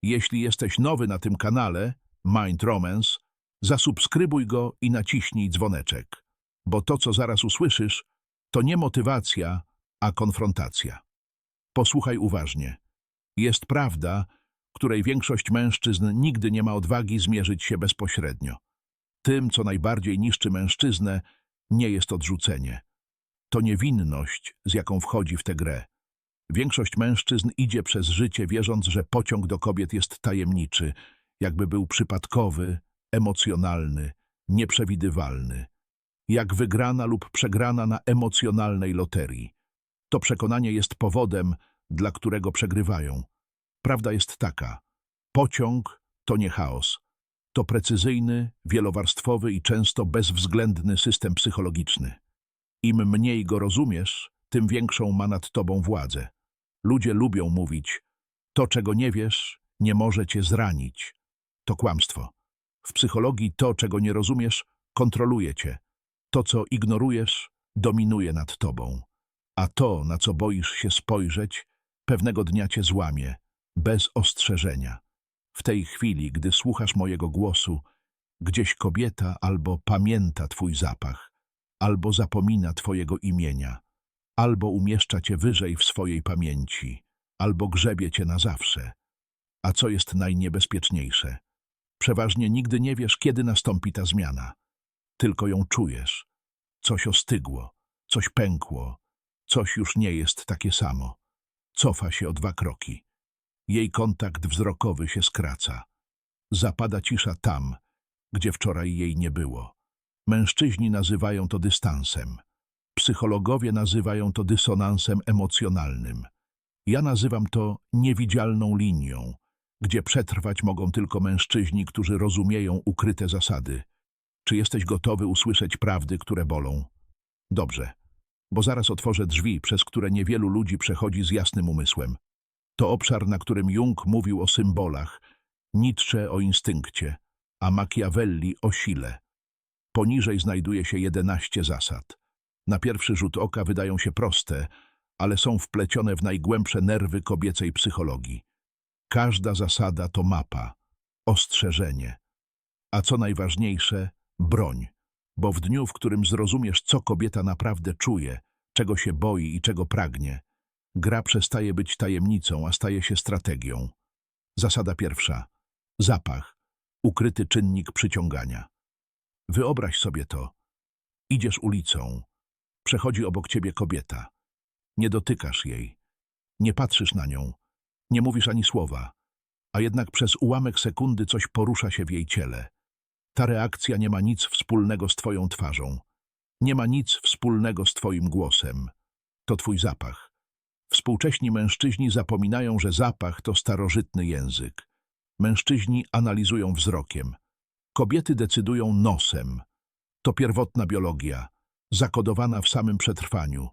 Jeśli jesteś nowy na tym kanale Mind Romance, zasubskrybuj go i naciśnij dzwoneczek, bo to, co zaraz usłyszysz, to nie motywacja, a konfrontacja. Posłuchaj uważnie. Jest prawda, której większość mężczyzn nigdy nie ma odwagi zmierzyć się bezpośrednio. Tym, co najbardziej niszczy mężczyznę, nie jest odrzucenie. To niewinność, z jaką wchodzi w tę grę. Większość mężczyzn idzie przez życie, wierząc, że pociąg do kobiet jest tajemniczy, jakby był przypadkowy, emocjonalny, nieprzewidywalny. Jak wygrana lub przegrana na emocjonalnej loterii. To przekonanie jest powodem, dla którego przegrywają. Prawda jest taka. Pociąg to nie chaos. To precyzyjny, wielowarstwowy i często bezwzględny system psychologiczny. Im mniej go rozumiesz, tym większą ma nad tobą władzę. Ludzie lubią mówić, to, czego nie wiesz, nie może cię zranić. To kłamstwo. W psychologii to, czego nie rozumiesz, kontroluje cię. To, co ignorujesz, dominuje nad tobą. A to, na co boisz się spojrzeć, pewnego dnia cię złamie, bez ostrzeżenia. W tej chwili, gdy słuchasz mojego głosu, gdzieś kobieta albo pamięta twój zapach, albo zapomina twojego imienia, albo umieszcza cię wyżej w swojej pamięci, albo grzebie cię na zawsze. A co jest najniebezpieczniejsze? Przeważnie nigdy nie wiesz, kiedy nastąpi ta zmiana. Tylko ją czujesz. Coś ostygło, coś pękło, coś już nie jest takie samo. Cofa się o 2 kroki. Jej kontakt wzrokowy się skraca. Zapada cisza tam, gdzie wczoraj jej nie było. Mężczyźni nazywają to dystansem. Psychologowie nazywają to dysonansem emocjonalnym. Ja nazywam to niewidzialną linią, gdzie przetrwać mogą tylko mężczyźni, którzy rozumieją ukryte zasady. Czy jesteś gotowy usłyszeć prawdy, które bolą? Dobrze, bo zaraz otworzę drzwi, przez które niewielu ludzi przechodzi z jasnym umysłem. To obszar, na którym Jung mówił o symbolach, Nietzsche o instynkcie, a Machiavelli o sile. Poniżej znajduje się 11 zasad. Na pierwszy rzut oka wydają się proste, ale są wplecione w najgłębsze nerwy kobiecej psychologii. Każda zasada to mapa, ostrzeżenie. A co najważniejsze, broń. Bo w dniu, w którym zrozumiesz, co kobieta naprawdę czuje, czego się boi i czego pragnie, gra przestaje być tajemnicą, a staje się strategią. Zasada pierwsza. Zapach. Ukryty czynnik przyciągania. Wyobraź sobie to. Idziesz ulicą. Przechodzi obok ciebie kobieta. Nie dotykasz jej. Nie patrzysz na nią. Nie mówisz ani słowa. A jednak przez ułamek sekundy coś porusza się w jej ciele. Ta reakcja nie ma nic wspólnego z twoją twarzą. Nie ma nic wspólnego z twoim głosem. To twój zapach. Współcześni mężczyźni zapominają, że zapach to starożytny język. Mężczyźni analizują wzrokiem. Kobiety decydują nosem. To pierwotna biologia, zakodowana w samym przetrwaniu.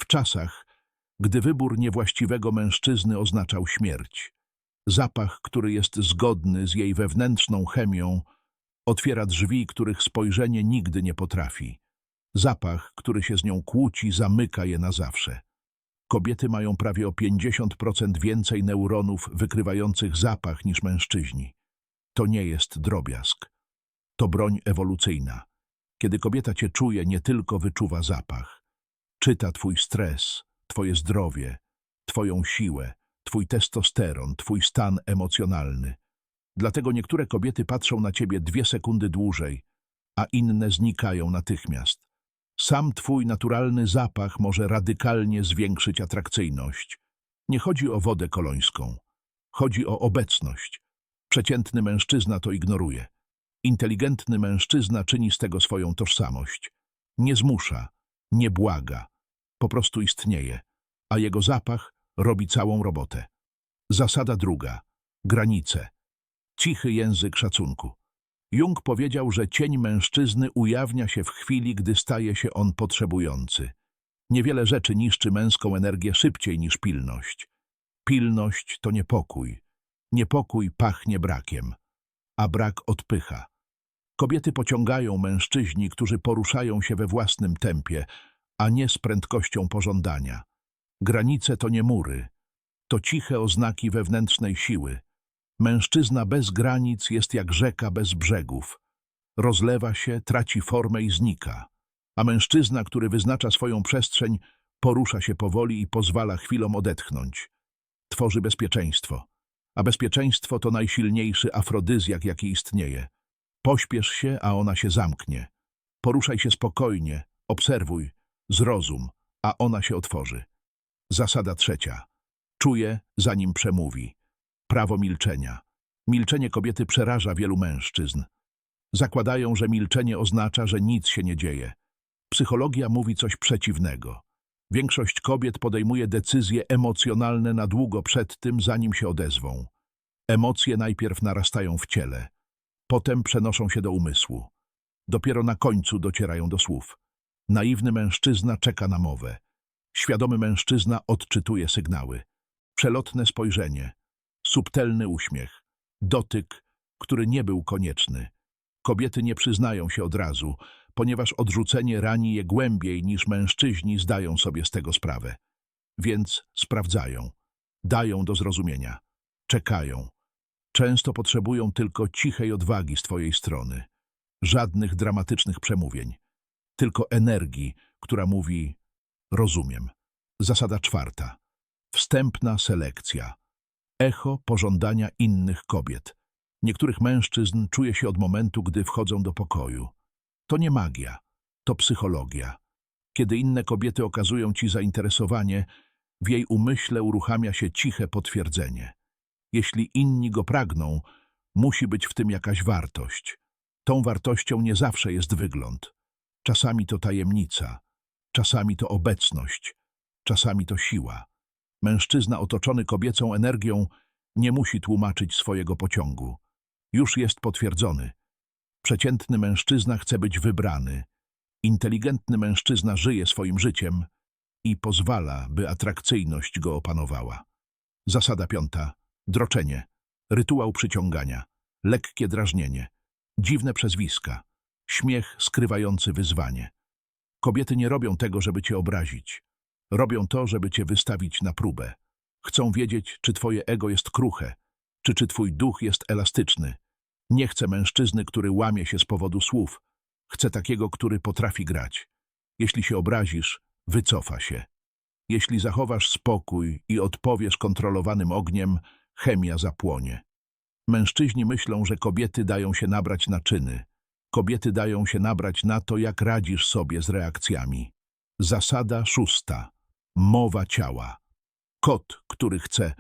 W czasach, gdy wybór niewłaściwego mężczyzny oznaczał śmierć. Zapach, który jest zgodny z jej wewnętrzną chemią, otwiera drzwi, których spojrzenie nigdy nie potrafi. Zapach, który się z nią kłóci, zamyka je na zawsze. Kobiety mają prawie o 50% więcej neuronów wykrywających zapach niż mężczyźni. To nie jest drobiazg. To broń ewolucyjna. Kiedy kobieta cię czuje, nie tylko wyczuwa zapach. Czyta twój stres, twoje zdrowie, twoją siłę, twój testosteron, twój stan emocjonalny. Dlatego niektóre kobiety patrzą na ciebie 2 sekundy dłużej, a inne znikają natychmiast. Sam twój naturalny zapach może radykalnie zwiększyć atrakcyjność. Nie chodzi o wodę kolońską. Chodzi o obecność. Przeciętny mężczyzna to ignoruje. Inteligentny mężczyzna czyni z tego swoją tożsamość. Nie zmusza, nie błaga. Po prostu istnieje, a jego zapach robi całą robotę. Zasada druga. Granice. Cichy język szacunku. Jung powiedział, że cień mężczyzny ujawnia się w chwili, gdy staje się on potrzebujący. Niewiele rzeczy niszczy męską energię szybciej niż pilność. Pilność to niepokój. Niepokój pachnie brakiem, a brak odpycha. Kobiety pociągają mężczyźni, którzy poruszają się we własnym tempie, a nie z prędkością pożądania. Granice to nie mury, to ciche oznaki wewnętrznej siły. Mężczyzna bez granic jest jak rzeka bez brzegów. Rozlewa się, traci formę i znika. A mężczyzna, który wyznacza swoją przestrzeń, porusza się powoli i pozwala chwilom odetchnąć. Tworzy bezpieczeństwo. A bezpieczeństwo to najsilniejszy afrodyzjak, jaki istnieje. Pośpiesz się, a ona się zamknie. Poruszaj się spokojnie, obserwuj, zrozum, a ona się otworzy. Zasada trzecia. Czuje, zanim przemówi. Prawo milczenia. Milczenie kobiety przeraża wielu mężczyzn. Zakładają, że milczenie oznacza, że nic się nie dzieje. Psychologia mówi coś przeciwnego. Większość kobiet podejmuje decyzje emocjonalne na długo przed tym, zanim się odezwą. Emocje najpierw narastają w ciele, potem przenoszą się do umysłu. Dopiero na końcu docierają do słów. Naiwny mężczyzna czeka na mowę. Świadomy mężczyzna odczytuje sygnały. Przelotne spojrzenie, subtelny uśmiech, dotyk, który nie był konieczny. Kobiety nie przyznają się od razu, ponieważ odrzucenie rani je głębiej niż mężczyźni zdają sobie z tego sprawę. Więc sprawdzają, dają do zrozumienia, czekają. Często potrzebują tylko cichej odwagi z twojej strony. Żadnych dramatycznych przemówień. Tylko energii, która mówi: rozumiem. Zasada czwarta. Wstępna selekcja. Echo pożądania innych kobiet. Niektórych mężczyzn czuje się od momentu, gdy wchodzą do pokoju. To nie magia, to psychologia. Kiedy inne kobiety okazują ci zainteresowanie, w jej umyśle uruchamia się ciche potwierdzenie. Jeśli inni go pragną, musi być w tym jakaś wartość. Tą wartością nie zawsze jest wygląd. Czasami to tajemnica, czasami to obecność, czasami to siła. Mężczyzna otoczony kobiecą energią nie musi tłumaczyć swojego pociągu. Już jest potwierdzony. Przeciętny mężczyzna chce być wybrany. Inteligentny mężczyzna żyje swoim życiem i pozwala, by atrakcyjność go opanowała. Zasada piąta. Droczenie. Rytuał przyciągania. Lekkie drażnienie. Dziwne przezwiska. Śmiech skrywający wyzwanie. Kobiety nie robią tego, żeby cię obrazić. Robią to, żeby cię wystawić na próbę. Chcą wiedzieć, czy twoje ego jest kruche, czy twój duch jest elastyczny. Nie chcę mężczyzny, który łamie się z powodu słów. Chcę takiego, który potrafi grać. Jeśli się obrazisz, wycofa się. Jeśli zachowasz spokój i odpowiesz kontrolowanym ogniem, chemia zapłonie. Mężczyźni myślą, że kobiety dają się nabrać na czyny. Kobiety dają się nabrać na to, jak radzisz sobie z reakcjami. Zasada szósta. Mowa ciała. Kod, który chce,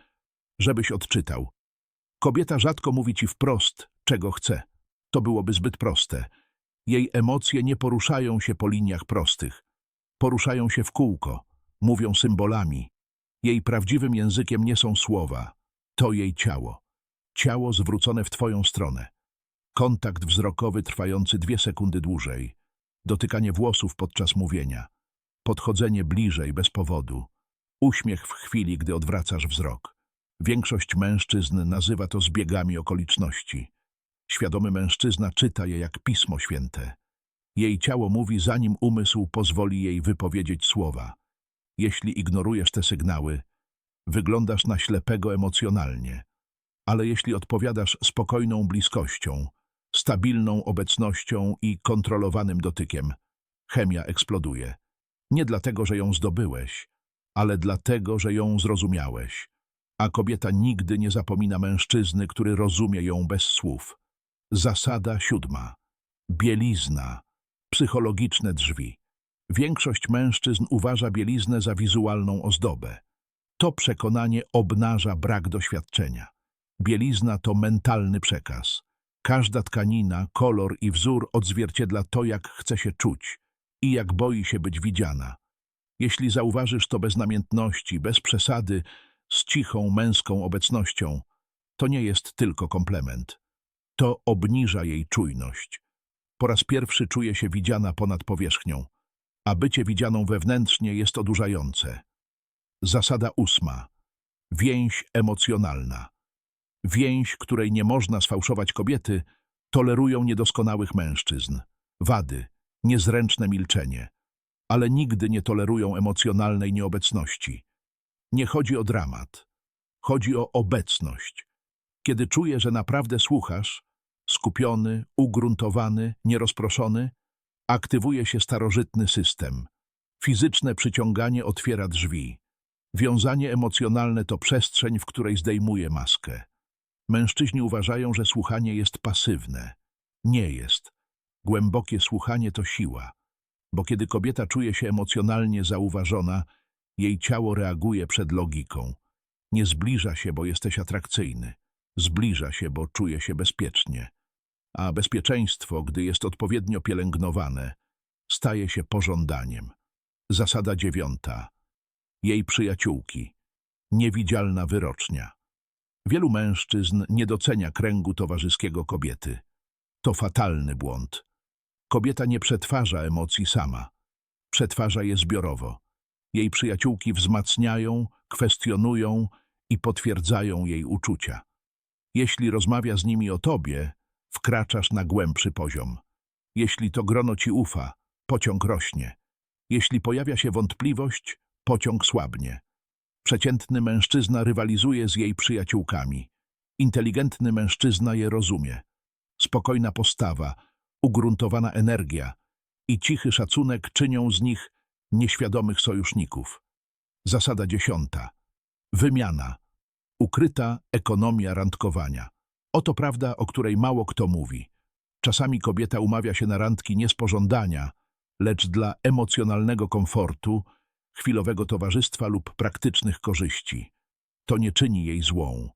żebyś odczytał. Kobieta rzadko mówi ci wprost, czego chce. To byłoby zbyt proste. Jej emocje nie poruszają się po liniach prostych. Poruszają się w kółko, mówią symbolami. Jej prawdziwym językiem nie są słowa. To jej ciało. Ciało zwrócone w twoją stronę. Kontakt wzrokowy trwający 2 sekundy dłużej. Dotykanie włosów podczas mówienia. Podchodzenie bliżej bez powodu. Uśmiech w chwili, gdy odwracasz wzrok. Większość mężczyzn nazywa to zbiegami okoliczności. Świadomy mężczyzna czyta je jak Pismo Święte. Jej ciało mówi, zanim umysł pozwoli jej wypowiedzieć słowa. Jeśli ignorujesz te sygnały, wyglądasz na ślepego emocjonalnie. Ale jeśli odpowiadasz spokojną bliskością, stabilną obecnością i kontrolowanym dotykiem, chemia eksploduje. Nie dlatego, że ją zdobyłeś, ale dlatego, że ją zrozumiałeś. A kobieta nigdy nie zapomina mężczyzny, który rozumie ją bez słów. Zasada siódma. Bielizna. Psychologiczne drzwi. Większość mężczyzn uważa bieliznę za wizualną ozdobę. To przekonanie obnaża brak doświadczenia. Bielizna to mentalny przekaz. Każda tkanina, kolor i wzór odzwierciedla to, jak chce się czuć i jak boi się być widziana. Jeśli zauważysz to bez namiętności, bez przesady, z cichą, męską obecnością, to nie jest tylko komplement. To obniża jej czujność. Po raz pierwszy czuje się widziana ponad powierzchnią, a bycie widzianą wewnętrznie jest odurzające. Zasada ósma. Więź emocjonalna. Więź, której nie można sfałszować kobiety, tolerują niedoskonałych mężczyzn, wady, niezręczne milczenie, ale nigdy nie tolerują emocjonalnej nieobecności. Nie chodzi o dramat. Chodzi o obecność. Kiedy czuje, że naprawdę słuchasz, skupiony, ugruntowany, nierozproszony, aktywuje się starożytny system. Fizyczne przyciąganie otwiera drzwi. Wiązanie emocjonalne to przestrzeń, w której zdejmuje maskę. Mężczyźni uważają, że słuchanie jest pasywne. Nie jest. Głębokie słuchanie to siła, bo kiedy kobieta czuje się emocjonalnie zauważona, jej ciało reaguje przed logiką. Nie zbliża się, bo jesteś atrakcyjny. Zbliża się, bo czuje się bezpiecznie. A bezpieczeństwo, gdy jest odpowiednio pielęgnowane, staje się pożądaniem. Zasada 9. Jej przyjaciółki. Niewidzialna wyrocznia. Wielu mężczyzn nie docenia kręgu towarzyskiego kobiety. To fatalny błąd. Kobieta nie przetwarza emocji sama. Przetwarza je zbiorowo. Jej przyjaciółki wzmacniają, kwestionują i potwierdzają jej uczucia. Jeśli rozmawia z nimi o tobie, wkraczasz na głębszy poziom. Jeśli to grono ci ufa, pociąg rośnie. Jeśli pojawia się wątpliwość, pociąg słabnie. Przeciętny mężczyzna rywalizuje z jej przyjaciółkami. Inteligentny mężczyzna je rozumie. Spokojna postawa, ugruntowana energia i cichy szacunek czynią z nich nieświadomych sojuszników. Zasada 10. Wymiana. Ukryta ekonomia randkowania. Oto prawda, o której mało kto mówi. Czasami kobieta umawia się na randki nie z pożądania, lecz dla emocjonalnego komfortu, chwilowego towarzystwa lub praktycznych korzyści. To nie czyni jej złą.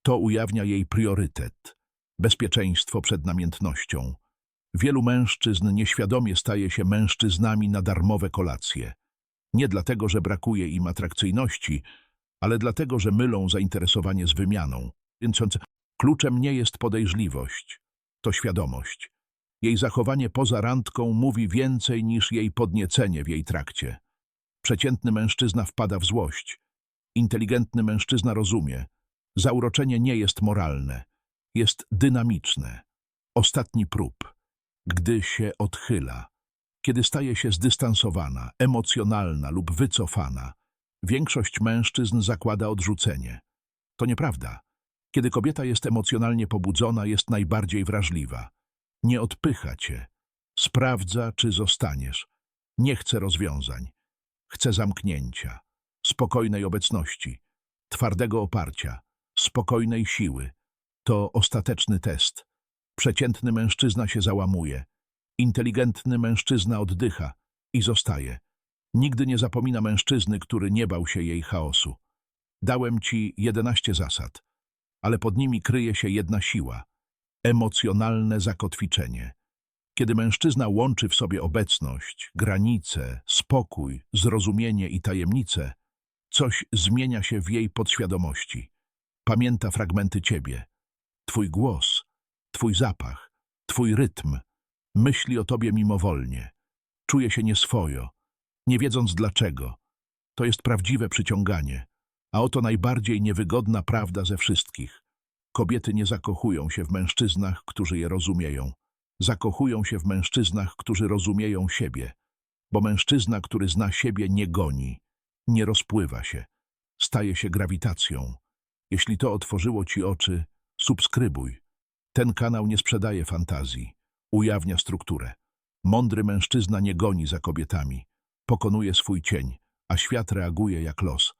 To ujawnia jej priorytet. Bezpieczeństwo przed namiętnością. Wielu mężczyzn nieświadomie staje się mężczyznami na darmowe kolacje. Nie dlatego, że brakuje im atrakcyjności, ale dlatego, że mylą zainteresowanie z wymianą. Więc kluczem nie jest podejrzliwość, to świadomość. Jej zachowanie poza randką mówi więcej niż jej podniecenie w jej trakcie. Przeciętny mężczyzna wpada w złość. Inteligentny mężczyzna rozumie. Zauroczenie nie jest moralne, jest dynamiczne. Ostatni prób. Gdy się odchyla. Kiedy staje się zdystansowana, emocjonalna lub wycofana, większość mężczyzn zakłada odrzucenie. To nieprawda. Kiedy kobieta jest emocjonalnie pobudzona, jest najbardziej wrażliwa. Nie odpycha cię. Sprawdza, czy zostaniesz. Nie chce rozwiązań. Chce zamknięcia, spokojnej obecności, twardego oparcia, spokojnej siły. To ostateczny test. Przeciętny mężczyzna się załamuje. Inteligentny mężczyzna oddycha i zostaje. Nigdy nie zapomina mężczyzny, który nie bał się jej chaosu. Dałem ci 11 zasad, ale pod nimi kryje się jedna siła – emocjonalne zakotwiczenie. Kiedy mężczyzna łączy w sobie obecność, granice, spokój, zrozumienie i tajemnicę, coś zmienia się w jej podświadomości. Pamięta fragmenty ciebie, twój głos, twój zapach, twój rytm, myśli o tobie mimowolnie. Czuje się nieswojo, nie wiedząc dlaczego. To jest prawdziwe przyciąganie, a oto najbardziej niewygodna prawda ze wszystkich. Kobiety nie zakochują się w mężczyznach, którzy je rozumieją. Zakochują się w mężczyznach, którzy rozumieją siebie, bo mężczyzna, który zna siebie, nie goni, nie rozpływa się, staje się grawitacją. Jeśli to otworzyło ci oczy, subskrybuj. Ten kanał nie sprzedaje fantazji, ujawnia strukturę. Mądry mężczyzna nie goni za kobietami, pokonuje swój cień, a świat reaguje jak los.